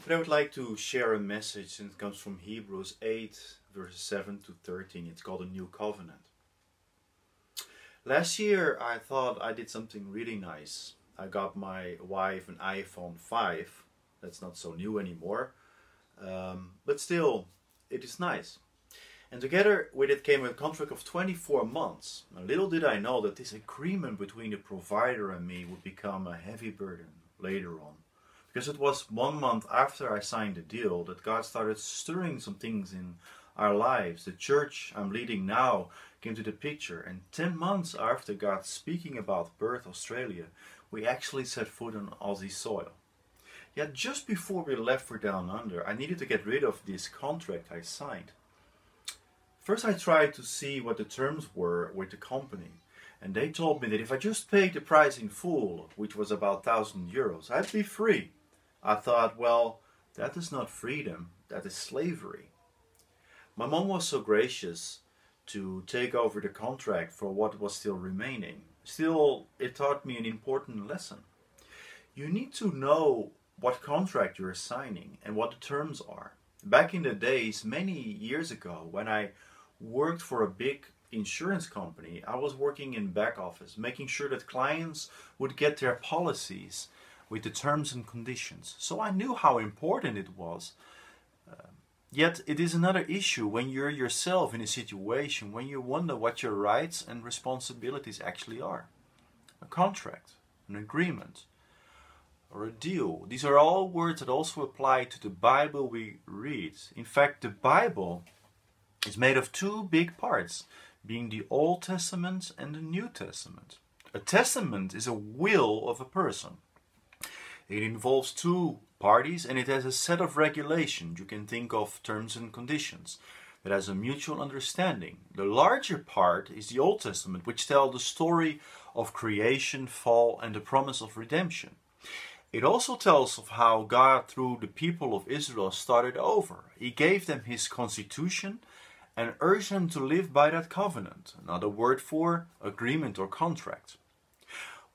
But I would like to share a message, and it comes from Hebrews 8, verses 7 to 13. It's called a New Covenant. Last year I thought I did something really nice. I got my wife an iPhone 5. That's not so new anymore. But still, it is nice. And together with it came a contract of 24 months. Now, little did I know that this agreement between the provider and me would become a heavy burden later on. Because it was 1 month after I signed the deal that God started stirring some things in our lives. The church I'm leading now came to the picture, and 10 months after God speaking about Perth, Australia, we actually set foot on Aussie soil. Yet just before we left for Down Under, I needed to get rid of this contract I signed. First I tried to see what the terms were with the company, and they told me that if I just paid the price in full, which was about €1,000, I'd be free. I thought, well, that is not freedom, that is slavery. My mom was so gracious to take over the contract for what was still remaining. Still, it taught me an important lesson. You need to know what contract you're signing and what the terms are. Back in the days, many years ago, when I worked for a big insurance company, I was working in back office, making sure that clients would get their policies with the terms and conditions. So I knew how important it was. Yet it is another issue when you're yourself in a situation when you wonder what your rights and responsibilities actually are. A contract, an agreement, or a deal. These are all words that also apply to the Bible we read. In fact, the Bible is made of two big parts, being the Old Testament and the New Testament. A testament is a will of a person. It involves two parties and it has a set of regulations. You can think of terms and conditions that has a mutual understanding. The larger part is the Old Testament, which tells the story of creation, fall, and the promise of redemption. It also tells of how God, through the people of Israel, started over. He gave them His constitution and urged them to live by that covenant, another word for agreement or contract.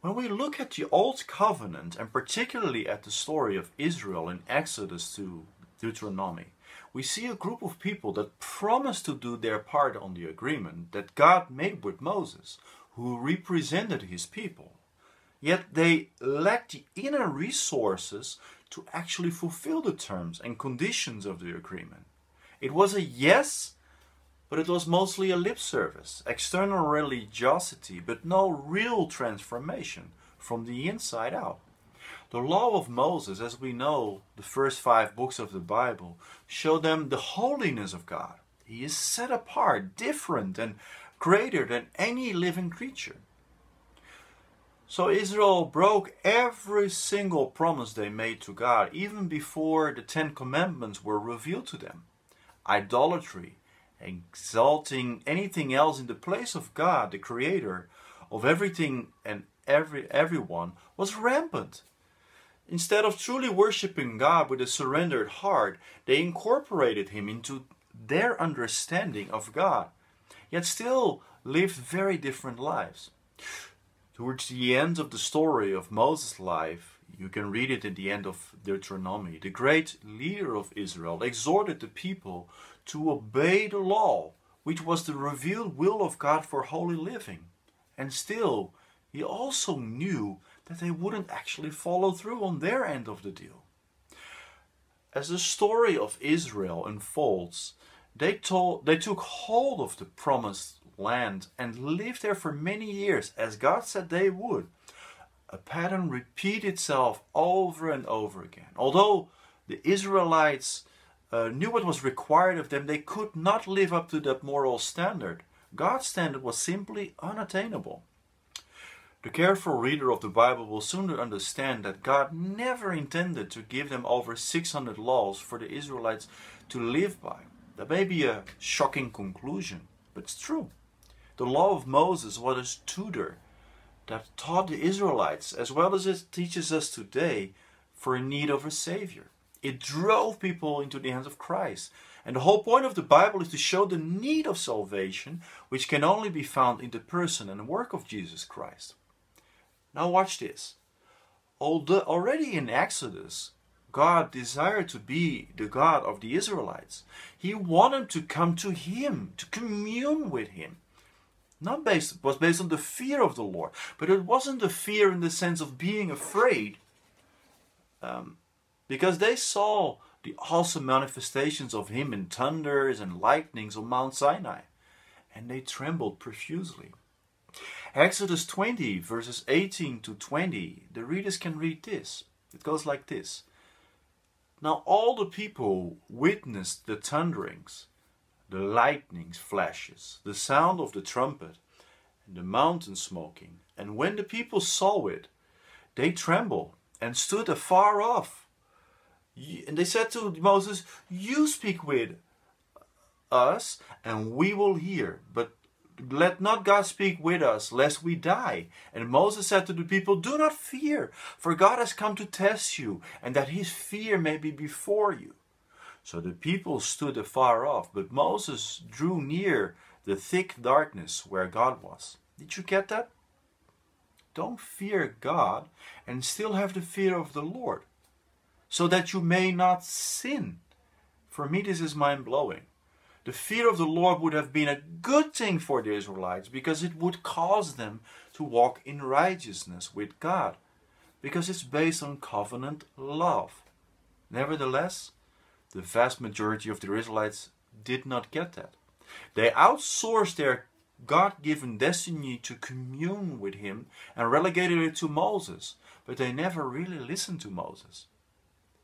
When we look at the Old Covenant, and particularly at the story of Israel in Exodus to Deuteronomy, we see a group of people that promised to do their part on the agreement that God made with Moses, who represented His people. Yet they lacked the inner resources to actually fulfill the terms and conditions of the agreement. It was a yes, but it was mostly a lip service, external religiosity, but no real transformation from the inside out. The law of Moses, as we know, the first 5 books of the Bible, show them the holiness of God. He is set apart, different and greater than any living creature. So Israel broke every single promise they made to God, even before the 10 Commandments were revealed to them. Idolatry, exalting anything else in the place of God, the creator of everything and everyone, was rampant. Instead of truly worshiping God with a surrendered heart, they incorporated Him into their understanding of God, yet still lived very different lives. Towards the end of the story of Moses' life, you can read it at the end of Deuteronomy, the great leader of Israel exhorted the people to obey the law, which was the revealed will of God for holy living. And still, he also knew that they wouldn't actually follow through on their end of the deal. As the story of Israel unfolds, they took hold of the promised land and lived there for many years, as God said they would. A pattern repeated itself over and over again. Although the Israelites knew what was required of them, they could not live up to that moral standard. God's standard was simply unattainable. The careful reader of the Bible will soon understand that God never intended to give them over 600 laws for the Israelites to live by. That may be a shocking conclusion, but it's true. The law of Moses was a tutor that taught the Israelites, as well as it teaches us today, for a need of a Savior. It drove people into the hands of Christ. And the whole point of the Bible is to show the need of salvation, which can only be found in the person and work of Jesus Christ. Now watch this. Already in Exodus, God desired to be the God of the Israelites. He wanted to come to Him, to commune with Him. It was based on the fear of the Lord, but it wasn't the fear in the sense of being afraid, because they saw the awesome manifestations of Him in thunders and lightnings on Mount Sinai, and they trembled profusely. Exodus 20 verses 18 to 20, the readers can read this. It goes like this. Now all the people witnessed the thunderings, the lightnings flashes, the sound of the trumpet, and the mountain smoking. And when the people saw it, they trembled and stood afar off. And they said to Moses, "You speak with us, and we will hear. But let not God speak with us, lest we die." And Moses said to the people, "Do not fear, for God has come to test you, and that His fear may be before you." So the people stood afar off, but Moses drew near the thick darkness where God was. Did you get that? Don't fear God and still have the fear of the Lord, so that you may not sin. For me, this is mind-blowing. The fear of the Lord would have been a good thing for the Israelites, because it would cause them to walk in righteousness with God, because it's based on covenant love. Nevertheless, the vast majority of the Israelites did not get that. They outsourced their God-given destiny to commune with Him and relegated it to Moses, but they never really listened to Moses.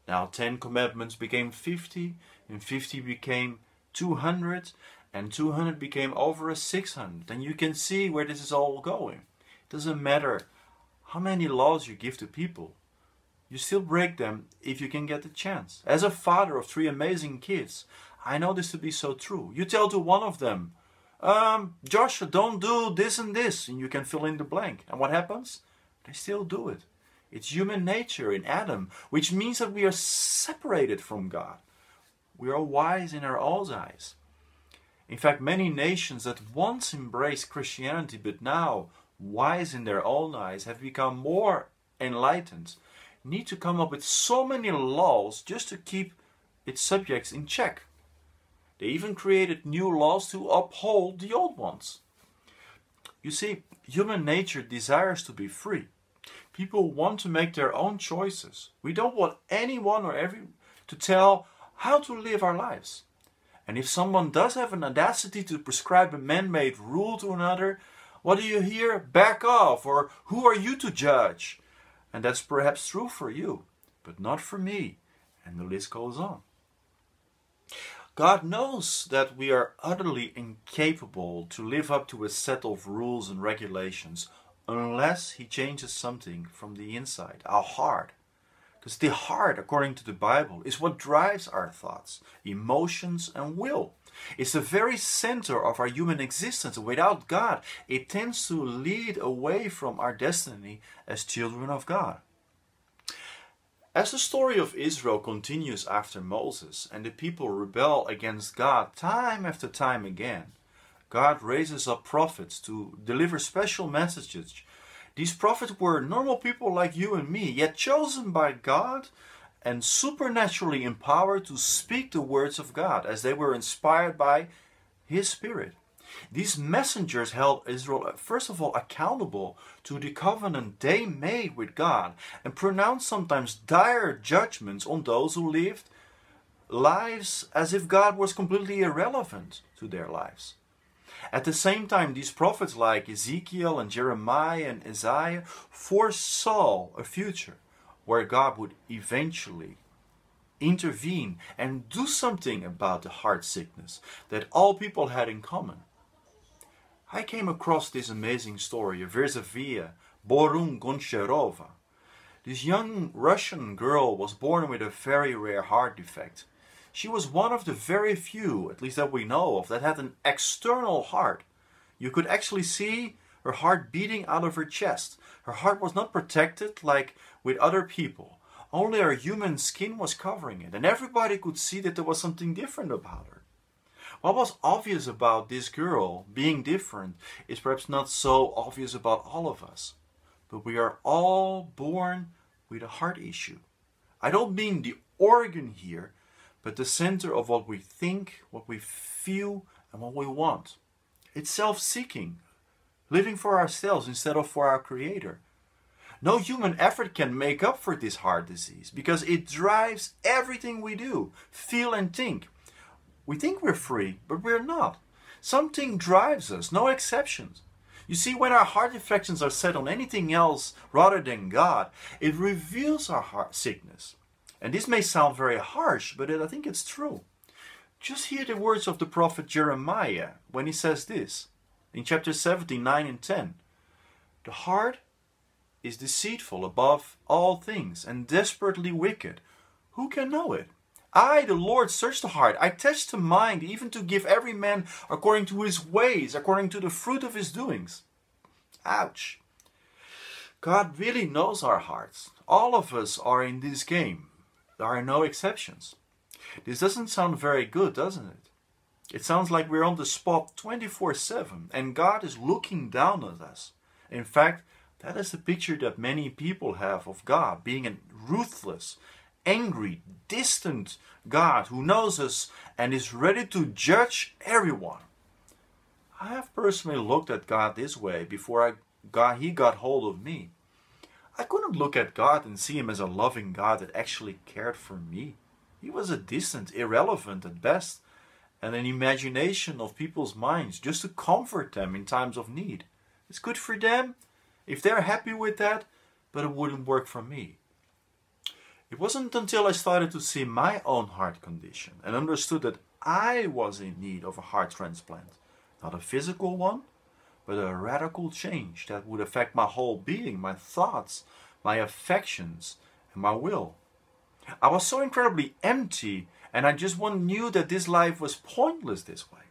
Now 10 commandments became 50, and 50 became 200, and 200 became over 600. And you can see where this is all going. It doesn't matter how many laws you give to people. You still break them if you can get the chance. As a father of 3 amazing kids, I know this to be so true. You tell to one of them, Joshua, don't do this and this, and you can fill in the blank. And what happens? They still do it. It's human nature in Adam, which means that we are separated from God. We are wise in our own eyes. In fact, many nations that once embraced Christianity, but now wise in their own eyes, have become more enlightened, need to come up with so many laws just to keep its subjects in check. They even created new laws to uphold the old ones. You see, human nature desires to be free. People want to make their own choices. We don't want anyone or every to tell how to live our lives. And if someone does have an audacity to prescribe a man-made rule to another, what do you hear? Back off, or who are you to judge? And that's perhaps true for you, but not for me. And the list goes on. God knows that we are utterly incapable to live up to a set of rules and regulations unless He changes something from the inside, our heart. Because the heart, according to the Bible, is what drives our thoughts, emotions, and will. It's the very center of our human existence. Without God, it tends to lead away from our destiny as children of God. As the story of Israel continues after Moses and the people rebel against God time after time again, God raises up prophets to deliver special messages. These prophets were normal people like you and me, yet chosen by God and supernaturally empowered to speak the words of God as they were inspired by His Spirit. These messengers held Israel, first of all, accountable to the covenant they made with God and pronounced sometimes dire judgments on those who lived lives as if God was completely irrelevant to their lives. At the same time, these prophets like Ezekiel and Jeremiah and Isaiah foresaw a future where God would eventually intervene and do something about the heart sickness that all people had in common. I came across this amazing story of Versavia Borun Goncharova. This young Russian girl was born with a very rare heart defect. She was one of the very few, at least that we know of, that had an external heart. You could actually see her heart beating out of her chest. Her heart was not protected like with other people. Only her human skin was covering it, and everybody could see that there was something different about her. What was obvious about this girl being different is perhaps not so obvious about all of us. But we are all born with a heart issue. I don't mean the organ here, but the center of what we think, what we feel, and what we want. It's self-seeking, living for ourselves instead of for our Creator. No human effort can make up for this heart disease because it drives everything we do, feel and think. We think we're free, but we're not. Something drives us, no exceptions. You see, when our heart affections are set on anything else rather than God, it reveals our heart sickness. And this may sound very harsh, but I think it's true. Just hear the words of the prophet Jeremiah when he says this in chapter 17, 9 and 10. The heart is deceitful above all things and desperately wicked. Who can know it? I, the Lord, search the heart. I test the mind, even to give every man according to his ways, according to the fruit of his doings. Ouch. God really knows our hearts. All of us are in this game. There are no exceptions. This doesn't sound very good, doesn't it? It sounds like we're on the spot 24/7 and God is looking down at us. In fact, that is the picture that many people have of God, being a ruthless, angry, distant God who knows us and is ready to judge everyone. I have personally looked at God this way before He got hold of me. I couldn't look at God and see Him as a loving God that actually cared for me. He was a distant, irrelevant at best, and an imagination of people's minds just to comfort them in times of need. It's good for them if they're happy with that, but it wouldn't work for me. It wasn't until I started to see my own heart condition and understood that I was in need of a heart transplant. Not a physical one, but a radical change that would affect my whole being, my thoughts, my affections, and my will. I was so incredibly empty, and I just knew that this life was pointless this way.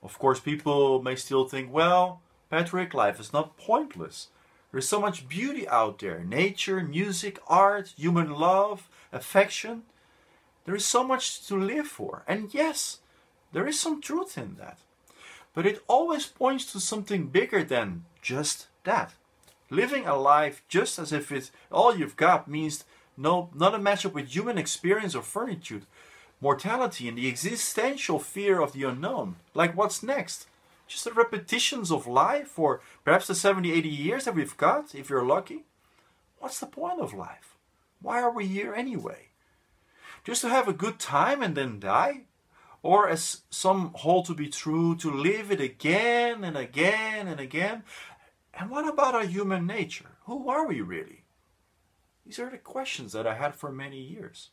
Of course, people may still think, well, Patrick, life is not pointless. There's so much beauty out there. Nature, music, art, human love, affection. There is so much to live for. And yes, there is some truth in that. But it always points to something bigger than just that. Living a life just as if it's all you've got means not a matchup with human experience or finitude, mortality, and the existential fear of the unknown. Like what's next? Just the repetitions of life, or perhaps the 70, 80 years that we've got, if you're lucky. What's the point of life? Why are we here anyway? Just to have a good time and then die? Or, as some hold to be true, to live it again and again and again? And what about our human nature? Who are we really? These are the questions that I had for many years.